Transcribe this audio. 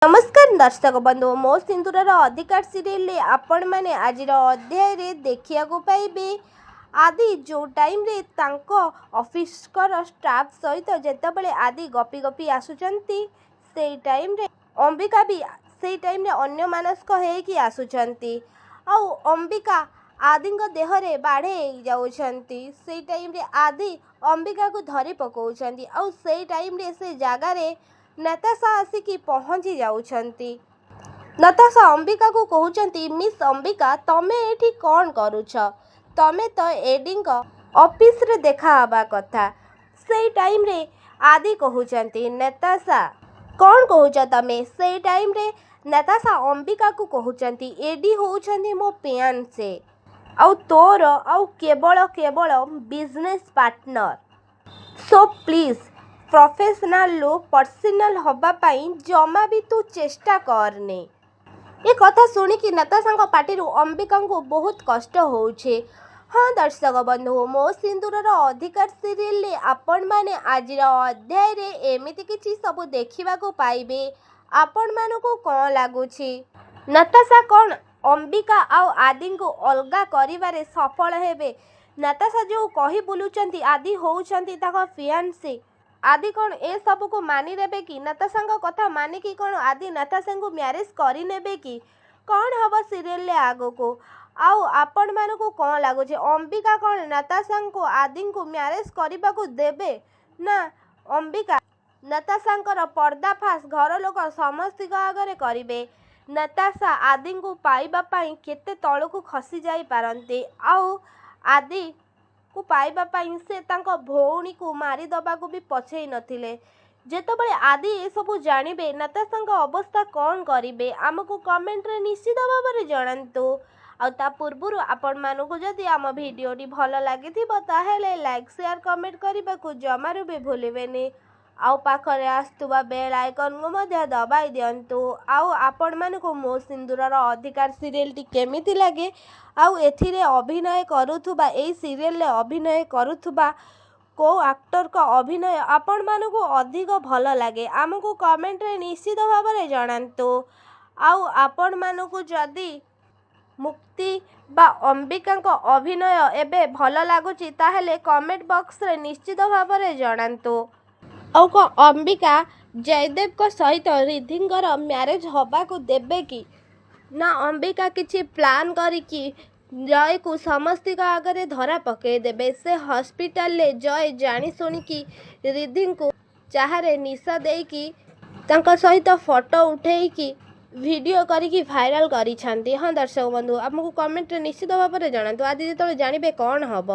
नमस्कार दर्शक बंधु मो सिंदूर अधिकार सीरियल आपण मैंने आज अध्याय देखा पाइबे आदि जो टाइम रे तांको ऑफिस स्टाफ सहित जेतेबेले आदि गपी गपी आसुचंती से टाइम रे अंबिका भी से टाइम रे अन्य मानसिक होइकी आसुचंती आउ अंबिका आदि देह रे बाढ़े जाउछंती से टाइम रे आदि अंबिका को धरी पकाउछंती आउ से टाइम रे से जगह रे नताशा आसिकी पहुँची जाउछंती। नताशा अंबिका को कहउछंती मिस अंबिका तमे एठी कौन करूछ तमे तो एडिंग ऑफिस रे देखा हबा कथा से टाइम रे आदि कहउछंती नताशा कौन कहउछ तमे से टाइम रे नताशा अंबिका को कहउछंती एडी होउछंती मो पियांसे आउ तोर आउ केवल केवल business partner so please professional low personal हवा पाई जमा भी तू चेष्टा करने। ये कथा शुणिकी नताशा पार्टी अंबिका को बहुत कष्ट होउछे। हाँ दर्शक बंधु मो सिंदूर अधिकार सीरियल आपण माने आज अध्याय रे एमिति किछि सब देखिबा को पाइबे आपण मानको कोन लागुछि नताशा कोन अंबिका आउ आदि को अलगा करिवारे सफल हेबे। नताशा जो कही बुलुचंती आदि होउचंती ताको फियांसे आदि कौन ए सब को मानी देबे कि नताशा कथा मानी कि कौन आदि नताशा को मैरिज करी नेबे कि कौन हबो सीरियल ले आगो को आउ आपण मानको कोन लागुचे अंबिका कौन नताशा को आदि को मैरिज करबा को देबे ना अंबिका नताशा पर्दाफाश घर लोक समस्त आगे करिवे। नताशा आदि को पाइबा पाई केते तळको खसी जाई पारंते आउ आदि को पाइबा पाई से तांको भौणी को मारी दबा को भी पछेई नथिले। जेतबेले आदि ए सब जानिबे नताशा अवस्था कौन करिवे आमको कमेंट रे निश्चित भाव जणांतु आ ता पूर्वरु आपण मानको जदि आम भिडियोटी भल लागिथिबो ताहेले लाइक शेयर कमेंट करबा को जमारु भी भूलिबेनी आउ पाखरे आस्तुबा बेल आइकन को मध्य दबाई दियंतु आउ आपण मानको मो सिंदूर अधिकार सीरियल टी केमिति लागे आउ एथिरे अभिनय करूथुबा एई सीरियल ले अभिनय करूथुबा को एक्टर का अभिनय आपण मानको अधिक भल लागे आमको कमेंट रे निश्चित भाव रे जणांतु आउ आपण मानको जदि मुक्ति बा अंबिका को अभिनय एबे भल लागुची ताहेले कमेंट बॉक्स रे निश्चित भाव रे जणांतु आउ को अंबिका जयदेव को सहित रिधिंगर मैरिज हबा को देबे कि ना अंबिका किछि प्लान करिकी जय को समस्ती का आगे धरा पकई देबे से हॉस्पिटल ले जय जानी सुनिकी रिधि को चाहरे निशा देकी तांका सहित फोटो उठेकी वीडियो करिकी भाइराल करी छांती। हाँ दर्शक बंधु आपको कमेंट निश्चित भाव में जणातु आदि जो जानवे कौन हम।